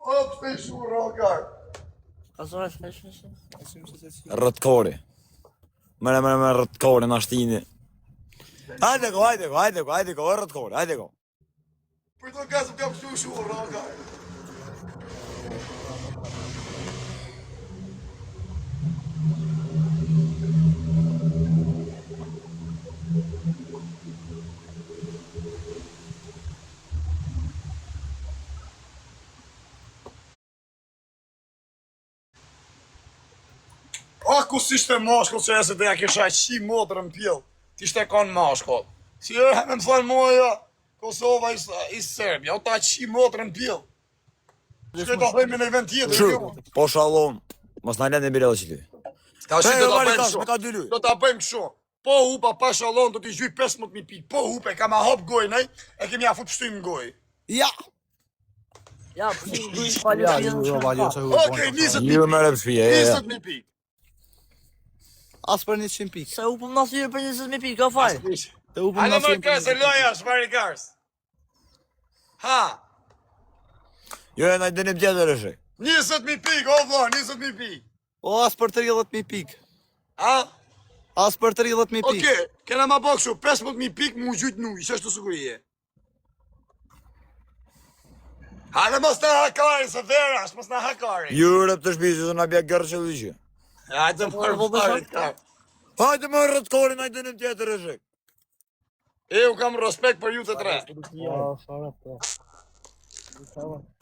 Op, special rocker. Azora flesh. Rëtkori. Mëre rëtkori në ashtini. Hajde go, rëtkori, hajde go. Për të gazë kam special rocker. Ku s'ishte mashkull që e se të ja kisha qi motrën pjell, t'ishte kanë mashkull. Si e me më thonë moja, Kosova i Serbia, o ta qi motrën pjell. Shkoj ta thejmë në event tjetër, jo. Po shalom, mos na lënë birellë që ty. Ka shi do ta bëjmë me kështu. ka dy lyj. Do ta bëjmë kështu. Po hupa pa shallon do t'i gjyj 15.000 pikë. Po hupe kam hap gojën ai, e kemi afut shtym gojë. Ja. Ja, Okej, 20.000 Ju më pikë. rëpshpije. 20.000 pikë. As për 100 pikë. Se u më thyrë për 20.000 pikë, ka faj. Të u Hajde më kës e loja, shpari kars. Ha, Jo e na dënim tjetër është. 20.000 pikë, o vlla, 20.000 pikë. O, as për 30.000 pikë. Ha? As për 30.000 pikë. Okej, kena ma bëk shu, 15.000 pikë mu gjyt nuj, që është të sigurie. Hajde mos na hakari, se vera, është mos na hakari. Ju rëp të shpizë, të na bja gërë që dhe që. Hajde më rëpshpari. Hajde më rëtkori, na dënim tjetër është. E, u kam respekt për ju të tre.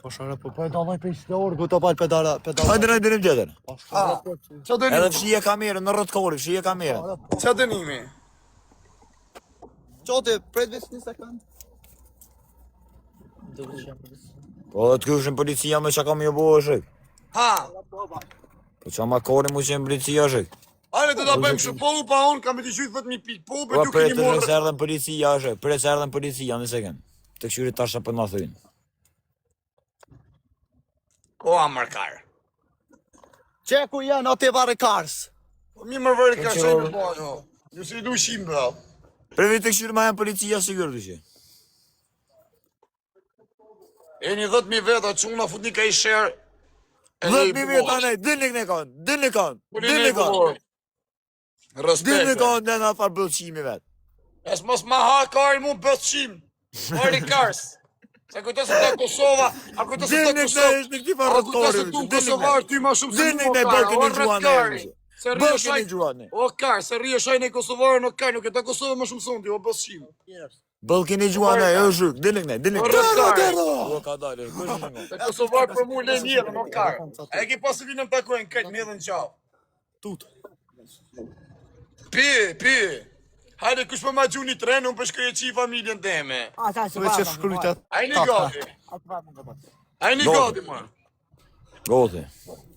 Po shara, po pedalaj për ishte orë, ku të palë pedala. Hajde na dënim tjetër. Ha, që Edhe dënimi? fshije kamerën, në rëtkori, fshije kamerën. Që dënimi? Qote, pret veç një sekund. Po dhe të këshën policia me që kam jo bo është. Ha, Po që ma kori mu që në policia është. ale të da bëjmë shu, po u pa unë kam e t'i gjyt 10.000 pikë, po u Po për ju pre keni të morë. se erdhen policia është. Pre se erdhen policia, në sekund. Të këshyri tasha për në thujnë. Ko amërkar. Që ku janë atë e vare kars? Po mi më vërë ka shajnë në bano. Ju si du shim, bro. Pre vi të këshyri ma janë policia sigur të që. E një 10.000 veta që unë a fut një ka i shërë. 10.000 veta nej, dini këne kanë, dini kanë, dini kanë. Dini Respekt. kanë dhe në farë bëllqimi vetë. Es mos ma ha kari mu bëthqim. Mari kars. Se kujto se ta Kosova, a kujto se ta Dini këne Kosova. është në këti A farë kujto se rëtkori. tu Kosovar ty ma shumë se Dini mu këne kar. bërkën O e gjuane rëtkari. e. Se rrë Bërkën e shaj. gjuane. O kar, se rrë shajnë e Kosovarë në kar, nuk e ta Kosova ma shumë sondi, o bëthqim. Bërkën e gjuane e, o shuk, dini këne, dini O këne. rëtkari. O ka dalë, kështë në nga. Se Kosovar për mu le njërë, në kar. A e ki pasë vinë më takojnë këtë, një dhe në qau. Tut. Pi. Hajde, kush për ma gju një trenë, unë për shkëj e qi familjen teme. Veç e shkrujtat. Ajni gati. Ajni gati, ma. Goti.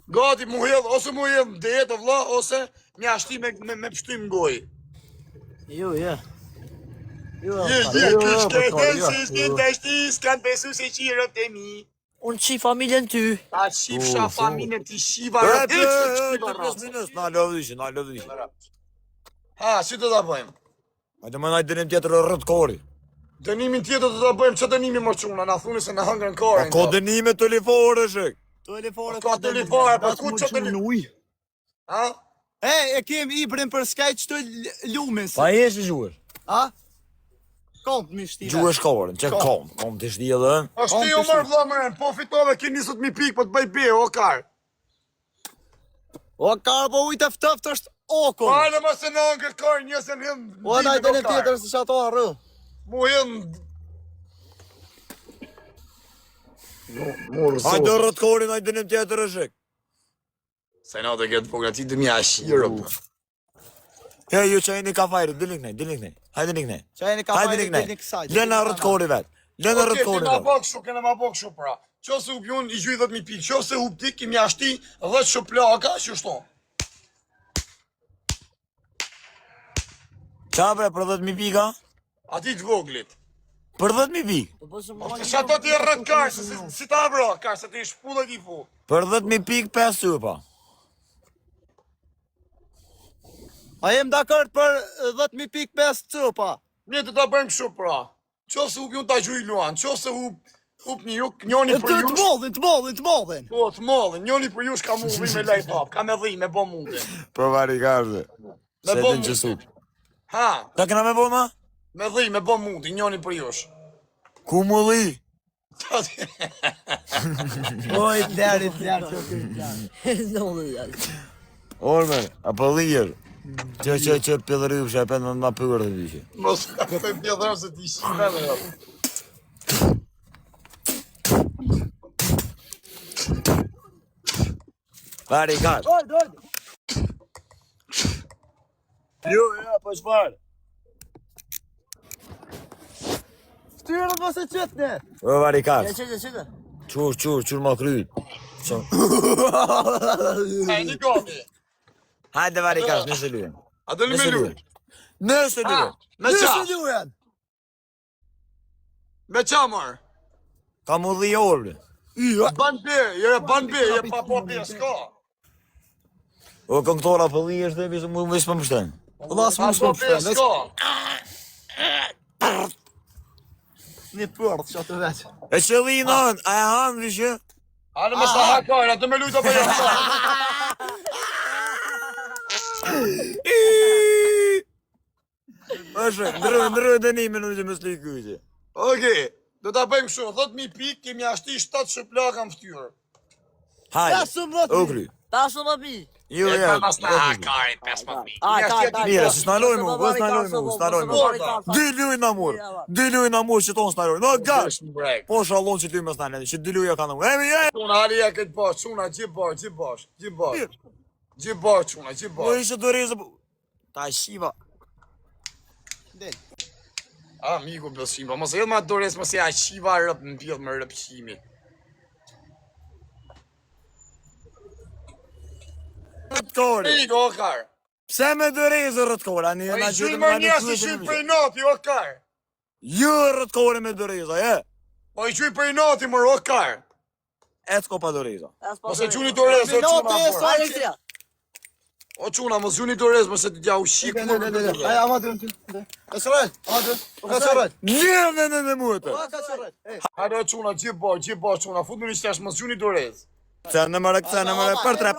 Gati, mu hedh, ose mu hedh detë, vlla, ose një ashti me pështim goj. Jo. Kish ke thënë si të ashti, s'kan besu se qirët e mi. Unë qi familjen ty. Ta shifsha familjen ti shiva E, rëtë, të pës minus, na lëvdishin, na lëvdishin. Ha, si të ta bëjmë? Hajde më najtë dënim tjetër rëtkori. Dënimin tjetër të ta bëjmë, që dënimi më quna, na thuni se na hëngrën kore. Ko dënime të lifore, shek. Telefore Ka telefore, po ku që uj. Ha? E kem ibrin për skajt që të lumin. Pa e shi gjuhër. A? Kom të mishtile. Gjuhë shkore, që kom të shdi edhe. Ashtë ti u mërë vlla mëren, po fitove ki 20.000 pikë, po të bëj be, o kar. O, ka po ujtë ftëft është okon. Hajde më se në angër kar, njëse në hëmë. O, na i të një tjetër se që ato arru. Mu hëmë. Hajde rëtkori, najtë dënim tjetër e shek. Se në të këtë fogra, ti të mja shirë. He, ju që e një ka fajrë, dëni kënej. Hajde një kënej. Që e një ka Hajde fajnë një e një kënej. kësaj. Lëna rëtkori vetë. Lëna Oke, rëtkori kena vetë. bëk shu, kena ma bëk shu pra. Qo se u pjun i gjyj 10.000 pikë, qo se u ptik, kimi ashti 10 shuplaka, që shto. Qa bre, për 10.000 pika? Ati të voglit. Për 10.000 pikë. Që ato ti e rrët kar, se si ta bro, kar, se ti shpullet i fu. Për 10.000 pikë 5 supa. A jem dakord për 10.000 pikë 5 cupa. Ne të ta bëjmë shu pra. Qo se u pjun ta gjuj luan, qo se u Upni ju, njoni për ju. Të mollin. Po, të mollin, njoni për ju shka mu vri me lejt hap, ka me dhi, me bo mundin. Po vari karde. Me Se bo din që su. mundin. Ha, Ta këna me bo ma? me dhi, me bo mundin, njoni për jush. Ku mu li? Oj, lari, që No, ja. Orme, apo lijer. Që pëllëri u shë me ma përër dhe vishe. Mos ka të pjedhër se ti shime dhe jo. Vari karde. Jo, po shfarë. Shtyrë mos e qëtne. O vari karde. Çete. Qur ma kryt. E, një gati. Hajde vari karde, nëse lujen. A do një me luj? Nëse Ha, lujen. me qa? lujen. Me qa marë? Ka mu dhi orë. Ban bir, je pa po bir, s'ka. O këngëtora po lijer dhe bisë mu më më pështen. Allah Pa po bir, s'ka. Një përë, që të veç. E që linon, a e hanë vishe? Anë me sa hakajra, të me lujta për jo. Pashe, ndërë dhe një minutë me s'li kujtë. Okej, do ta bëjmë shumë, 10.000 pikë, kemi ashti 7 shëplaka më ftyrë. Hajde, o kry. Tash më pi. Jo, ja. Mas na hakari, 15.000. Mira, si s'naloj mu, s'naloj mu. Dy luj në mur, që tonë s'naloj. No, gash. Po shallon që ty më s'naloj, që dy luja ka në mur. Emi, Çuna, alija këtë bash, çuna, gjithë bash. Gjithë bash, çuna, gjithë po bash. ishte dorezë. Ta shiva. A, miku besim, mos e ma dores, mos e a shiva rëp në pjellë më rëpshimi. Rëtkore. Miku, o karë. Pse me dorezë rëtkore? Ani Po na i gjithë shynë më njësë, i shynë për i nati, o karë. Jo rëtkore me doreza, e? Po i shynë për i nati, mërë, o karë. E s'ko pa doreza. Mos e quni dorez, o çuna. Alexia. O çuna, mos juni dorez, mos e të gja u shikë më. Aj, ama të në ty. E sëraj, ka sëraj. Në muëtë. Ka sëraj. Hajde, o çuna, gjithë bash, çuna, fut në një qesh, mos juni dorez. Këta në mërë, për tre.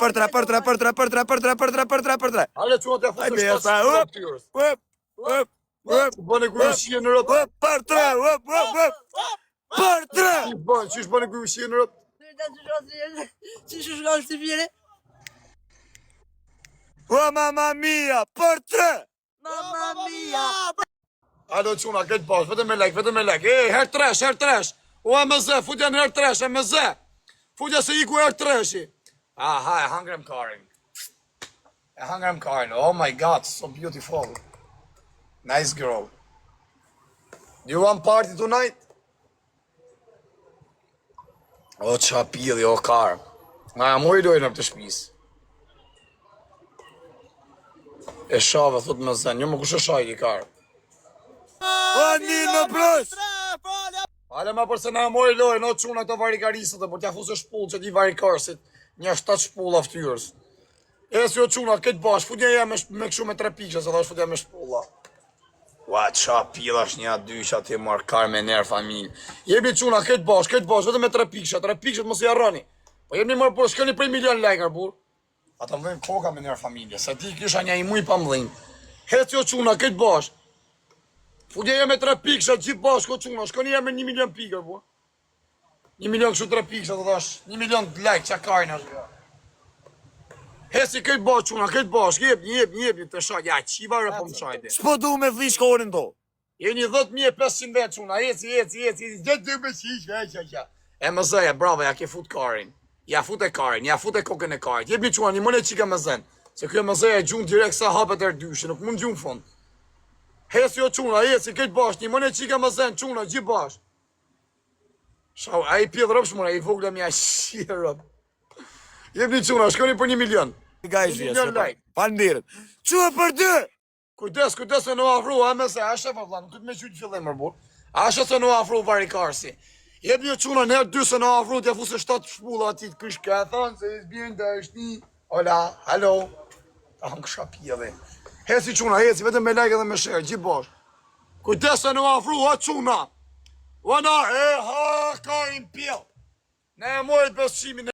Hajde, çuna, të Hajde, futë jasa, 7 up. ftyrës. Up. Bëne kërë shie në rëp. Për tre, për tre. Qish bëne kërë shie në rëp. Ti shkon ti vjen. O mamma mia, për tre. Mamma mia. Hajde, çuna, këtë bash, vetëm me lek. E, her tresh. O, e me zë, futja në her tresh, e me zë. Futja se iku her treshi. Aha, e hangrem karin. Oh my god, so beautiful. Nice girl. Do you want party tonight? O, qa pili, o kar. Nga, moj dojnë për të shpis. E shave, thot me zën, jo më kush e shajki, kar. O një në plus. Ale ma përse na moj lojnë, o quna këto varikarisët e për t'ja fusë shpull që ti varikarsit, një 7 shpulla ftyrës. E si o quna, këtë bash, futja ja me këshu me 3 pikësha, se thash futja me shpulla. Ua, qa pila është një dysha ti marrë kar me nërë familj. Jebi quna, këtë bash, vetëm me 3 pikësha, 3 pikëshat mos i arrani. Po jemi marrë për, shkëni prej milion lajkar, bur. Ata më dhejmë koka me nërë familje, se ti kisha një i muj pa mdhejmë. Heci o quna, këtë bash. Futja ja me 3 pikësha, gjithë bash, ko quna, shkëni ja me 1 milion pikër, bur. 1 milion kështu 3 pikësha, të thash, 1 milion lajk, qa karin është. Heci këtë bash, quna, këtë bash, jep, të shaj, ja, qiva rë po më shajde. S'po du me vli shkorin to. Jeni 10.500 vetë, quna, eci, gjithë dy me qish, E më zëja, bravo, ja ke fut karin. Ja fut e karin, ja fut e kokën e karit. Jep një quna, një mëne qika me zën. Se kjo më zëja e gjunë direkt sa hapet e rdyshe, nuk mund gjunë fund. Heci o quna, eci, këtë bash, një mëne qika me zën, quna, gjithë bash. Shau, a i pjedh rëpsh mëna, i vogla mja shirë rëp. Jep një quna, shkoni për 1 milion. Pandiret. Qua për dy? Kujdes se në afru, a me se, ashe për vla, nuk këtë me qytë fillim mërbur. Ashe se në afru varikarsi. Jep një quna, në 2 se në afru, t'ja fuse 7 shpulla ati të këshke, e thonë se s'bjen të është një. Ola, halo. Ta hëmë kësha pjeve. Heci quna, vetëm me like edhe me share, gjithë bosh. Kujdes se në afru, ha quna. Wana, e ha. karin pjell. Ne e mojt besqimin